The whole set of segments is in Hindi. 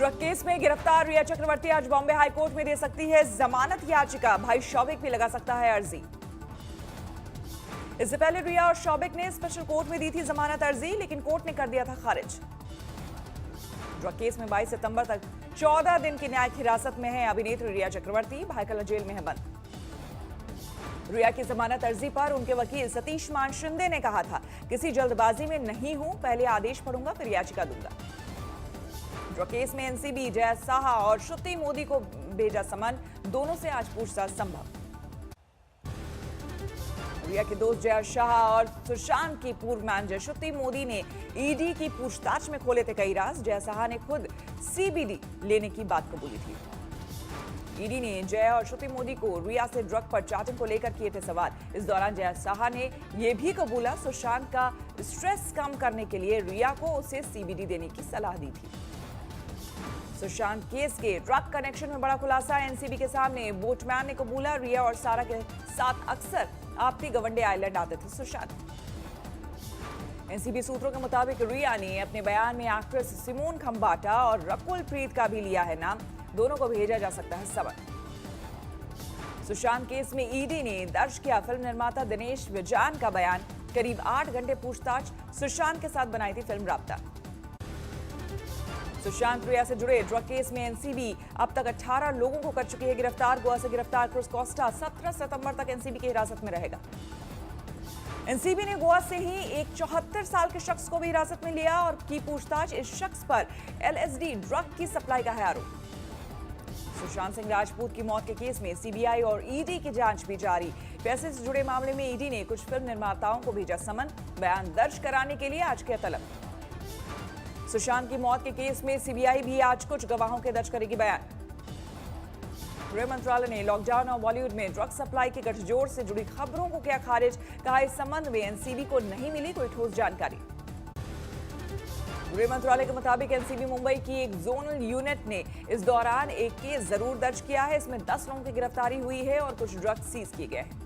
ड्रग केस में गिरफ्तार रिया चक्रवर्ती आज बॉम्बे हाई कोर्ट में दे सकती है जमानत याचिका। भाई शौविक भी लगा सकता है अर्जी। इससे पहले रिया और शौविक ने स्पेशल कोर्ट में दी थी जमानत अर्जी, लेकिन कोर्ट ने कर दिया था खारिज। ड्रग केस में 22 सितंबर तक 14 दिन की न्यायिक हिरासत में है अभिनेत्री रिया चक्रवर्ती। भायखला जेल में है बंद। रिया की जमानत अर्जी पर उनके वकील सतीश मान शिंदे ने कहा था, किसी जल्दबाजी में नहीं हूं, पहले आदेश पढ़ूंगा फिर याचिका दूंगा। ड्रग केस में एनसीबी जय साहा और श्रुति मोदी को भेजा समन, दोनों से आज पूछताछ संभव। रिया के दोस्त जय शाह और सुशांत की पूर्व मैनेजर श्रुति मोदी ने ईडी की पूछताछ में खोले थे कई राज। जय शाह ने खुद सीबीडी लेने की बात कबूली थी। ईडी ने जय और श्रुति मोदी को रिया से ड्रग पर चैटिंग को लेकर किए थे सवाल। इस दौरान जय शाह ने यह भी कबूला सुशांत का स्ट्रेस कम करने के लिए रिया को उसे सीबीडी देने की सलाह दी थी। सुशांत केस के ड्रग कनेक्शन में बड़ा खुलासा। एनसीबी के सामने बोटमैन ने कबूला, रिया और सारा के साथ अक्सर आपती गवंडे आइलैंड आते थे सुशांत। एनसीबी सूत्रों के मुताबिक रिया ने अपने बयान में एक्ट्रेस सिमोन खंबाटा और रकुल प्रीत का भी लिया है नाम, दोनों को भेजा जा सकता है समन। सुशांत केस में ईडी ने दर्ज किया फिल्म निर्माता दिनेश विजान का बयान। करीब 8 घंटे पूछताछ, सुशांत के साथ बनाई थी फिल्म राब्ता। सुशांत रिया से जुड़े ड्रग केस में एनसीबी अब तक 18 लोगों को कर चुकी है गिरफ्तार। गोवा से गिरफ्तार क्रिस कोस्टा 17 सितंबर तक एनसीबी की हिरासत में रहेगा। एनसीबी ने गोवा से ही एक 74 साल के शख्स को भी हिरासत में लिया और की पूछताछ। इस शख्स पर एलएसडी ड्रग की सप्लाई का है आरोप। सुशांत सिंह राजपूत की मौत के केस में सीबीआई और ईडी की जांच भी जारी। पैसे से जुड़े मामले में ईडी ने कुछ फिल्म निर्माताओं को भेजा समन, बयान दर्ज कराने के लिए आज किया तलब। सुशांत की मौत के केस में सीबीआई भी आज कुछ गवाहों के दर्ज करेगी बयान। गृह मंत्रालय ने लॉकडाउन और बॉलीवुड में ड्रग सप्लाई के गठजोड़ से जुड़ी खबरों को किया खारिज। कहा, इस संबंध में एनसीबी को नहीं मिली कोई ठोस जानकारी। गृह मंत्रालय के मुताबिक एनसीबी मुंबई की एक जोनल यूनिट ने इस दौरान एक केस जरूर दर्ज किया है। इसमें 10 लोगों की गिरफ्तारी हुई है और कुछ ड्रग्स सीज किए गए हैं।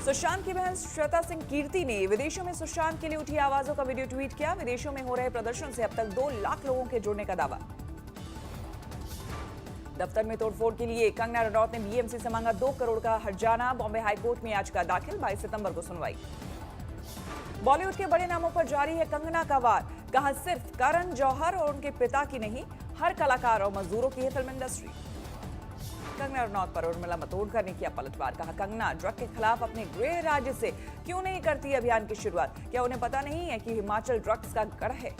सुशांत की बहन श्वेता सिंह कीर्ति ने विदेशों में सुशांत के लिए उठी आवाजों का वीडियो ट्वीट किया। विदेशों में हो रहे प्रदर्शन से अब तक 2 लाख लोगों के जुड़ने का दावा। दफ्तर में तोड़फोड़ के लिए कंगना रनौत ने बीएमसी से मांगा 2 करोड़ का हर्जाना। बॉम्बे हाईकोर्ट में याचिका दाखिल, 22 सितंबर को सुनवाई। बॉलीवुड के बड़े नामों पर जारी है कंगना का वार। कहा, सिर्फ करण जौहर और उनके पिता की नहीं, हर कलाकार और मजदूरों की है फिल्म इंडस्ट्री। कंगना रनौत पर उर्मिला मातोंडकर ने किया पलटवार। कहा, कंगना ड्रग के खिलाफ अपने गृह राज्य से क्यों नहीं करती अभियान की शुरुआत? क्या उन्हें पता नहीं है कि हिमाचल ड्रग्स का गढ़ है?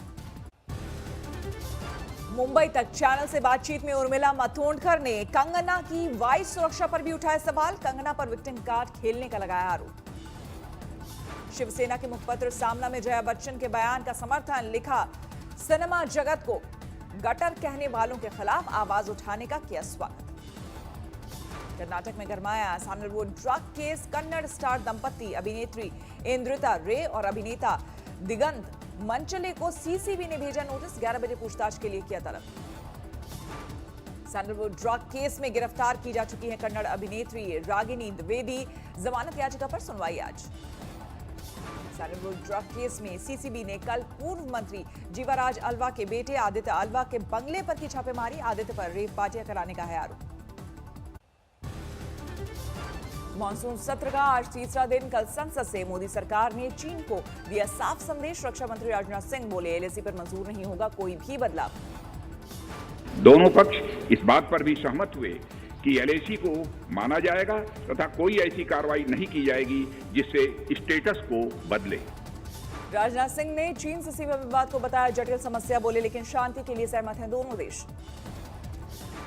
मुंबई तक चैनल से बातचीत में उर्मिला मातोंडकर ने कंगना की वायु सुरक्षा पर भी उठाया सवाल। कंगना पर विक्टिम कार्ड खेलने का लगाया आरोप। शिवसेना के मुखपत्र सामना में जया बच्चन के बयान का समर्थन। लिखा, सिनेमा जगत को गटर कहने वालों के खिलाफ आवाज उठाने का किया स्वागत। कर्नाटक में गरमाया sandalwood drug case. Kannada star दंपति अभिनेत्री इंद्रिता रे और अभिनेता दिगंत मंचले को सीसीबी ने भेजा नोटिस। 11 बजे पूछताछ के लिए किया तलब। सैंडलवुड ड्रग केस में गिरफ्तार की जा चुकी है कन्नड़ अभिनेत्री रागिनी द्विवेदी। जमानत याचिका पर सुनवाई आज। सैंडलवुड ड्रग केस में सीसीबी ने कल पूर्व मंत्री जीवाराज अल्वा के बेटे आदित्य अल्वा के बंगले पर की छापेमारी। आदित्य पर रेप पार्टियां कराने का है आरोप। मॉनसून सत्र का आज तीसरा दिन। कल संसद से मोदी सरकार ने चीन को दिया साफ संदेश। रक्षा मंत्री राजनाथ सिंह बोले, एलएसी पर मंजूर नहीं होगा कोई भी बदलाव। दोनों पक्ष इस बात पर भी सहमत हुए कि एलएसी को माना जाएगा तथा कोई ऐसी कार्रवाई नहीं की जाएगी जिससे स्टेटस को बदले। राजनाथ सिंह ने चीन से सीमा विवाद को बताया जटिल समस्या। बोले, लेकिन शांति के लिए सहमत हैं दोनों देश।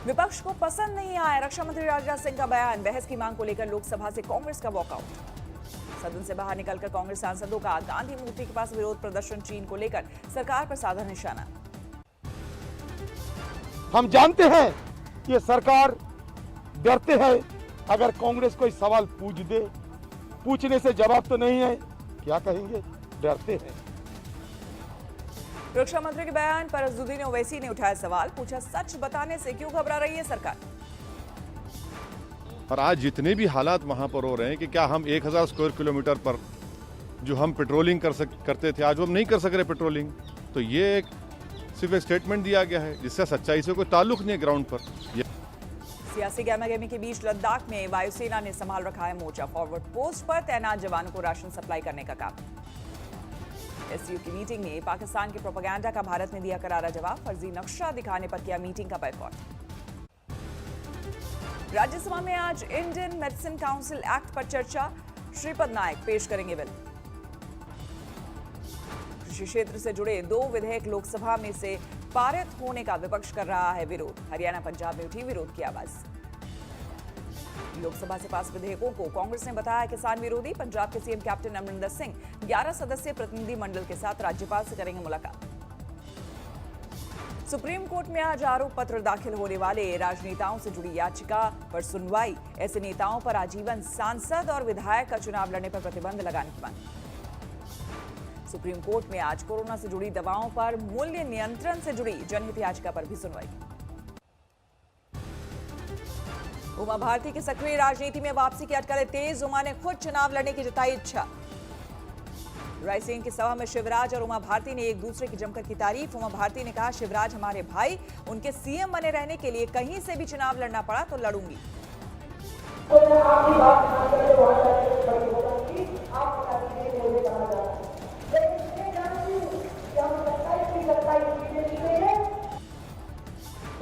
विपक्ष को पसंद नहीं आया रक्षा मंत्री राजनाथ सिंह का बयान। बहस की मांग को लेकर लोकसभा से कांग्रेस का वॉकआउट। सदन से बाहर निकलकर कांग्रेस सांसदों का गांधी मूर्ति के पास विरोध प्रदर्शन। चीन को लेकर सरकार पर साधा निशाना। हम जानते हैं ये सरकार डरते हैं, अगर कांग्रेस कोई सवाल पूछ दे, पूछने से जवाब तो नहीं है, क्या कहेंगे, डरते हैं। रक्षा मंत्री के बयान पर अजदुद्दीन ओवैसी ने उठाया सवाल। पूछा, सच बताने से क्यों घबरा रही है सरकार? और आज जितने भी हालात वहां पर हो रहे हैं कि क्या हम 1000 स्क्वायर किलोमीटर पर जो हम पेट्रोलिंग करते थे, आज हम नहीं कर सक रहे पेट्रोलिंग। तो ये एक सिर्फ एक स्टेटमेंट दिया गया है जिससे सच्चाई से कोई ताल्लुक नहीं है ग्राउंड पर। सियासी गहमागहमी के बीच लद्दाख में वायुसेना ने संभाल रखा है मोर्चा। फॉरवर्ड पोस्ट पर तैनात जवानों को राशन सप्लाई करने का काम। एससीओ की मीटिंग में पाकिस्तान के प्रोपेगेंडा का भारत ने दिया करारा जवाब। फर्जी नक्शा दिखाने पर किया मीटिंग का बायकॉट। राज्यसभा में आज इंडियन मेडिसिन काउंसिल एक्ट पर चर्चा। श्रीपद नायक पेश करेंगे बिल। कृषि क्षेत्र से जुड़े 2 विधेयक लोकसभा में से पारित होने का विपक्ष कर रहा है विरोध। हरियाणा पंजाब में उठी विरोध की आवाज। लोकसभा से पास विधेयकों को कांग्रेस ने बताया किसान विरोधी। पंजाब के सीएम कैप्टन अमरिंदर सिंह 11 सदस्यीय प्रतिनिधि मंडल के साथ राज्यपाल से करेंगे मुलाकात। सुप्रीम कोर्ट में आज आरोप पत्र दाखिल होने वाले राजनेताओं से जुड़ी याचिका पर सुनवाई। ऐसे नेताओं पर आजीवन सांसद और विधायक का चुनाव लड़ने पर प्रतिबंध लगाने की मांग। सुप्रीम कोर्ट में आज कोरोना से जुड़ी दवाओं पर मूल्य नियंत्रण से जुड़ी जनहित याचिका पर भी सुनवाई। उमा भारती की सक्रिय राजनीति में वापसी की अटकलें तेज। उमा ने खुद चुनाव लड़ने की जताई इच्छा। रायसेन की सभा में शिवराज और उमा भारती ने एक दूसरे की जमकर की तारीफ। उमा भारती ने कहा, शिवराज हमारे भाई, उनके सीएम बने रहने के लिए कहीं से भी चुनाव लड़ना पड़ा तो लड़ूंगी।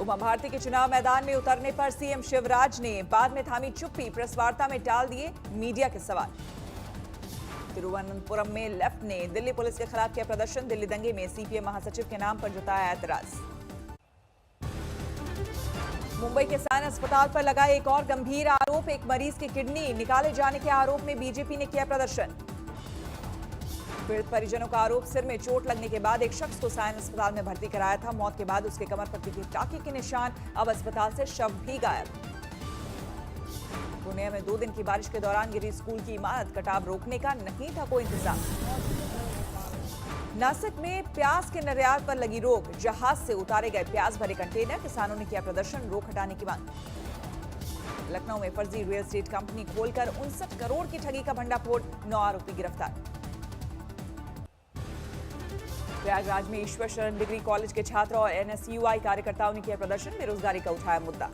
उमा भारती के चुनाव मैदान में उतरने पर सीएम शिवराज ने बाद में थामी चुप्पी। प्रेस वार्ता में टाल दिए मीडिया के सवाल। तिरुवनंतपुरम में लेफ्ट ने दिल्ली पुलिस के खिलाफ किया प्रदर्शन। दिल्ली दंगे में सीपीएम महासचिव के नाम पर जताया ऐतराज। मुंबई के साइन अस्पताल पर लगा एक और गंभीर आरोप। एक मरीज की किडनी निकाले जाने के आरोप में बीजेपी ने किया प्रदर्शन। पीड़ित परिजनों का आरोप, सिर में चोट लगने के बाद एक शख्स को साइन अस्पताल में भर्ती कराया था। मौत के बाद उसके कमर पर दिखे टाके के निशान। अब अस्पताल से शव भी गायब। पूर्णिया में 2 दिन की बारिश के दौरान गिरी स्कूल की इमारत। कटाव रोकने का नहीं था कोई इंतजाम। नासिक में प्याज के निर्यात पर लगी रोक। जहाज से उतारे गए प्याज भरे कंटेनर। किसानों ने किया प्रदर्शन, रोक हटाने की मांग। लखनऊ में फर्जी रियल एस्टेट कंपनी खोलकर 59 करोड़ की ठगी का भंडाफोड़। 9 आरोपी गिरफ्तार। प्रयागराज में ईश्वर शरण डिग्री कॉलेज के छात्र और एनएसयूआई कार्यकर्ताओं ने किया प्रदर्शन। बेरोजगारी का उठाया मुद्दा।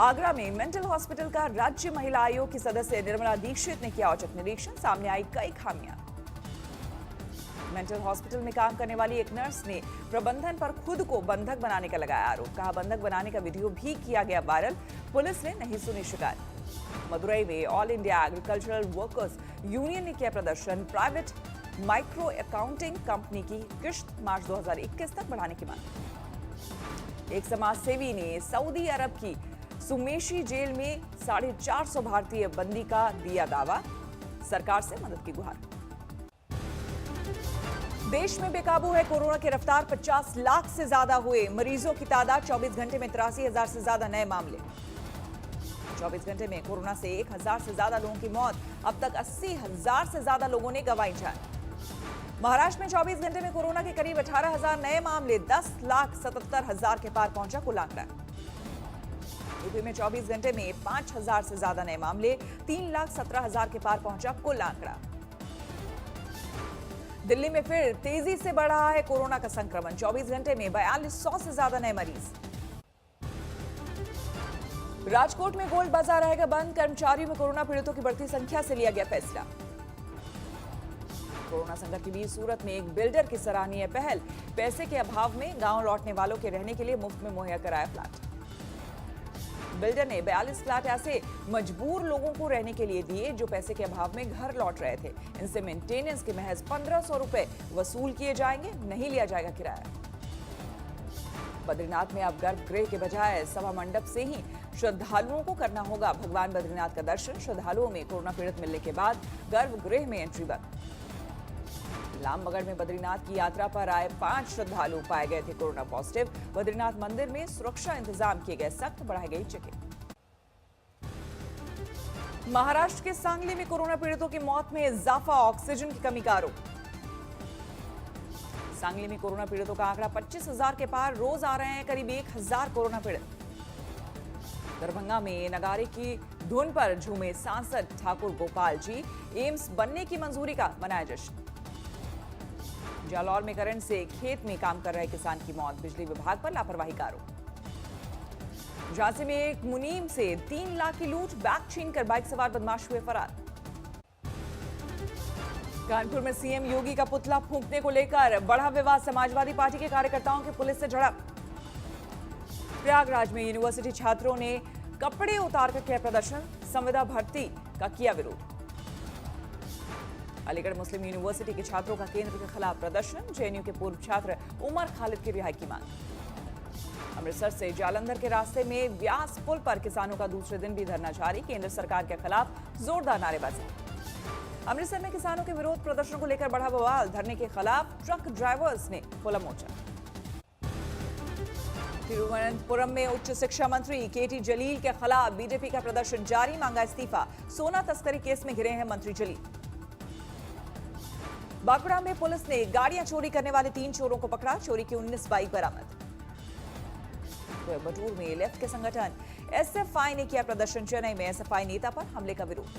आगरा में मेंटल हॉस्पिटल का राज्य महिला आयोग की सदस्य निर्मला दीक्षित ने किया औचक निरीक्षण। सामने आई कई खामियां। मेंटल हॉस्पिटल में काम करने वाली एक नर्स ने प्रबंधन पर खुद को बंधक बनाने का लगाया आरोप। कहा, बंधक बनाने का वीडियो भी किया गया वायरल। पुलिस ने नहीं सुनी शिकायत। मदुरई में all India agricultural workers union ने किया प्रदर्शन। प्राइवेट माइक्रो अकाउंटिंग कंपनी की किश्त मार्च 2021 तक बढ़ाने की मांग। एक समाज सेवी ने सऊदी अरब की सुमेशी जेल में 450 भारतीय बंदी का दिया दावा। सरकार से मदद की गुहार। देश में बेकाबू है कोरोना की रफ्तार। 50 लाख से ज्यादा हुए मरीजों की तादाद। 24 घंटे में 83,000 से ज्यादा नए मामले। 24 घंटे में कोरोना से 1,000 से ज्यादा लोगों की मौत। अब तक 80,000 से ज्यादा लोगों ने गंवाई जान। महाराष्ट्र में 24 घंटे में कोरोना के करीब 18,000 नए मामले। 10,77,000 के पार पहुंचा कुल आंकड़ा। यूपी में 24 घंटे में 5,000 से ज्यादा नए मामले। 3,17,000 के पार पहुंचा कुल आंकड़ा। दिल्ली में फिर तेजी से बढ़ रहा है कोरोना का संक्रमण। 24 घंटे में 4,200 से ज्यादा नए मरीज। राजकोट में गोल्ड बाजार रहेगा बंद। कर्मचारियों में कोरोना पीड़ितों की बढ़ती संख्या से लिया गया फैसला। कोरोना संकट के बीच सूरत में एक बिल्डर की सराहनीय पहल। पैसे के अभाव में गांव लौटने वालों के रहने के लिए मुफ्त में मुहैया कराया फ्लैट। बिल्डर ने 42 फ्लैट ऐसे मजबूर लोगों को रहने के लिए दिए जो पैसे के अभाव में घर लौट रहे थे। इनसे मेंटेनेंस के महज 1,500 रुपए वसूल किए जाएंगे, नहीं लिया जाएगा किराया। बद्रीनाथ में अब गर्भगृह के बजाय सभा मंडप से ही श्रद्धालुओं को करना होगा भगवान बद्रीनाथ का दर्शन। श्रद्धालुओं में कोरोना पीड़ित मिलने के बाद गर्भगृह में एंट्री बंद। लामबगड़ में बद्रीनाथ की यात्रा पर आए 5 श्रद्धालु पाए गए थे कोरोना पॉजिटिव। बद्रीनाथ मंदिर में सुरक्षा इंतजाम किए गए सख्त, बढ़ाई गई चेकिंग। महाराष्ट्र के सांगली में कोरोना पीड़ितों की मौत में इजाफा। ऑक्सीजन की कमी का आरोप। सांगली में कोरोना पीड़ितों का आंकड़ा 25,000 के पार। रोज आ रहे हैं करीब 1,000 कोरोना पीड़ित। दरभंगा में नगाड़े की धुन पर झूमे सांसद ठाकुर गोपाल जी। एम्स बनने की मंजूरी का मनाया जश्न। जालौर में करंट से खेत में काम कर रहे किसान की मौत, बिजली विभाग पर लापरवाही का आरोप। झांसी में एक मुनीम से 3 लाख की लूट, बैग छीनकर बाइक सवार बदमाश हुए फरार। कानपुर में सीएम योगी का पुतला फूंकने को लेकर बढ़ा विवाद, समाजवादी पार्टी के कार्यकर्ताओं की पुलिस से झड़प। प्रयागराज में यूनिवर्सिटी छात्रों ने कपड़े उतारकर किया प्रदर्शन, संविदा भर्ती का किया विरोध। अलीगढ़ मुस्लिम यूनिवर्सिटी के छात्रों का केंद्र के खिलाफ प्रदर्शन, जेएनयू के पूर्व छात्र उमर खालिद की रिहाई की मांग। अमृतसर से जालंधर के रास्ते में व्यास पुल पर किसानों का दूसरे दिन भी धरना जारी, केंद्र सरकार के खिलाफ जोरदार नारेबाजी। अमृतसर में किसानों के विरोध प्रदर्शन को लेकर बढ़ा बवाल, धरने के खिलाफ ट्रक ड्राइवर्स ने खोला मोर्चा। तिरुवनंतपुरम में उच्च शिक्षा मंत्री केटी जलील के खिलाफ बीजेपी का प्रदर्शन जारी, मांगा इस्तीफा। सोना तस्करी केस में घिरे हैं मंत्री जलील। बांकुड़ा में पुलिस ने गाड़ियां चोरी करने वाले 3 चोरों को पकड़ा, चोरी की 19 बाइक बरामद। कोयम्बटूर में लेफ्ट के संगठन एसएफआई ने किया प्रदर्शन, चेन्नई में एसएफआई नेता पर हमले का विरोध।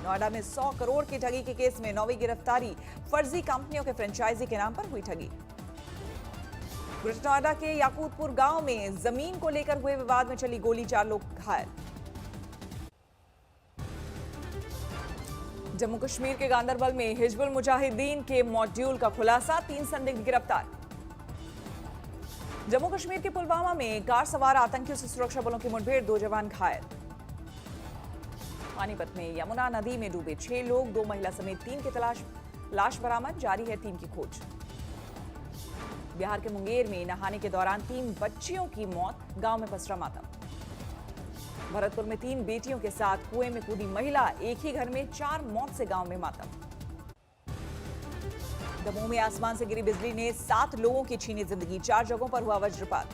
नोएडा में 100 करोड़ की ठगी के केस में 9वीं गिरफ्तारी, फर्जी कंपनियों के फ्रेंचाइजी के नाम पर हुई ठगी। नोएडा के याकूतपुर गांव में जमीन को लेकर हुए विवाद में चली गोली, 4 लोग घायल। जम्मू कश्मीर के गांदरबल में हिजबुल मुजाहिदीन के मॉड्यूल का खुलासा, 3 संदिग्ध गिरफ्तार। जम्मू कश्मीर के पुलवामा में कार सवार आतंकियों से सुरक्षा बलों की मुठभेड़, 2 जवान घायल। पानीपत में यमुना नदी में डूबे 6 लोग, 2 महिला समेत 3 की लाश बरामद, जारी है टीम की खोज। बिहार के मुंगेर में नहाने के दौरान 3 बच्चियों की मौत, गांव में पसरा मातम। भरतपुर में 3 बेटियों के साथ कुएं में कूदी महिला, एक ही घर में 4 मौत से गांव में मातम। दमोह में आसमान से गिरी बिजली ने 7 लोगों की छीनी जिंदगी, 4 जगहों पर हुआ वज्रपात।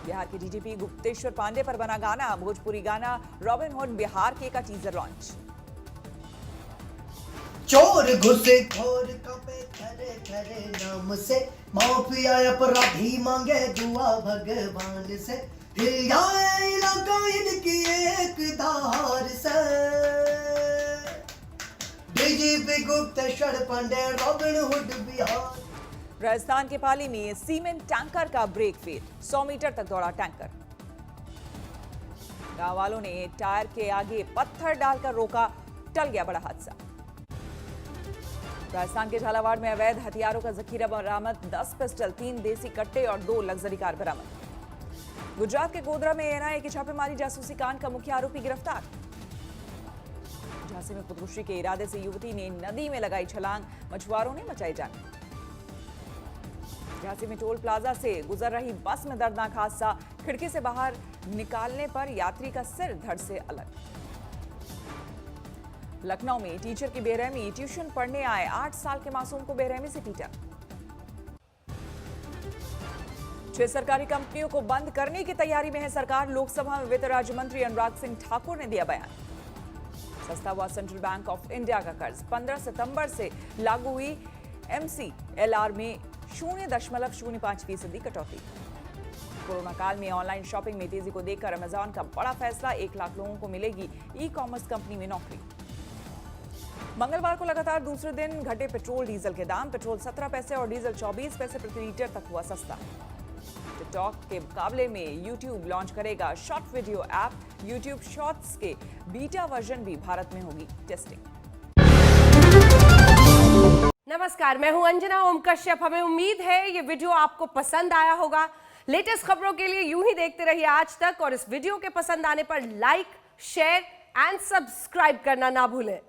बिहार के डीजीपी गुप्तेश्वर पांडे पर बना गाना, भोजपुरी गाना रॉबिन हुड बिहार के का टीजर लॉन्च। चोर घुसखोर कपे खरे खरे नाम से, माफिया अपराधी मांगे दुआ भगवान से, हिल जाए इलाका इनकी एक धार से। DGP Gupteshwar Pandey Robin Hood Bihar. Rajasthan के पाली में सीमेंट टैंकर का ब्रेक फेल, 100 मीटर तक दौड़ा टैंकर। गांव वालों ने टायर के आगे पत्थर डालकर रोका, टल गया बड़ा हादसा। राजस्थान के झालावाड़ में अवैध हथियारों का जखीरा बरामद, 10 पिस्टल, 3 देसी कट्टे और 2 लग्जरी कार बरामद। गुजरात के गोधरा में एनआईए की छापेमारी, जासूसी कांड का मुख्य आरोपी गिरफ्तार। झांसी में खुदकुशी के इरादे से युवती ने नदी में लगाई छलांग, मछुआरों ने मचाई जान। झांसी में टोल प्लाजा से गुजर रही बस में दर्दनाक हादसा, खिड़की से बाहर निकालने पर यात्री का सिर धड़ से अलग। लखनऊ में टीचर की बेरहमी, ट्यूशन पढ़ने आए 8 साल के मासूम को बेरहमी से पीटा। 6 सरकारी कंपनियों को बंद करने की तैयारी में है सरकार, लोकसभा में वित्त राज्य मंत्री अनुराग सिंह ठाकुर ने दिया बयान। सस्ता हुआ सेंट्रल बैंक ऑफ इंडिया का कर्ज, 15 सितंबर से लागू हुई MCLR में 0.05% कटौती। कोरोना काल में ऑनलाइन शॉपिंग में तेजी को देखकर अमेजॉन का बड़ा फैसला, 1 लाख लोगों को मिलेगी ई-कॉमर्स कंपनी में नौकरी। मंगलवार को लगातार दूसरे दिन घटे पेट्रोल डीजल के दाम, पेट्रोल 17 पैसे और डीजल 24 पैसे प्रति लीटर तक हुआ सस्ता। टिकटॉक के मुकाबले में यूट्यूब लॉन्च करेगा short video app, YouTube shorts के बीटा वर्जन भी भारत में होगी टेस्टिंग। नमस्कार, मैं हूं अंजना ओम कश्यप। हमें उम्मीद है ये वीडियो आपको पसंद आया होगा। लेटेस्ट खबरों के लिए यूं ही देखते रहिए आज तक, और इस वीडियो के पसंद आने पर लाइक, शेयर एंड सब्सक्राइब करना ना भूलें।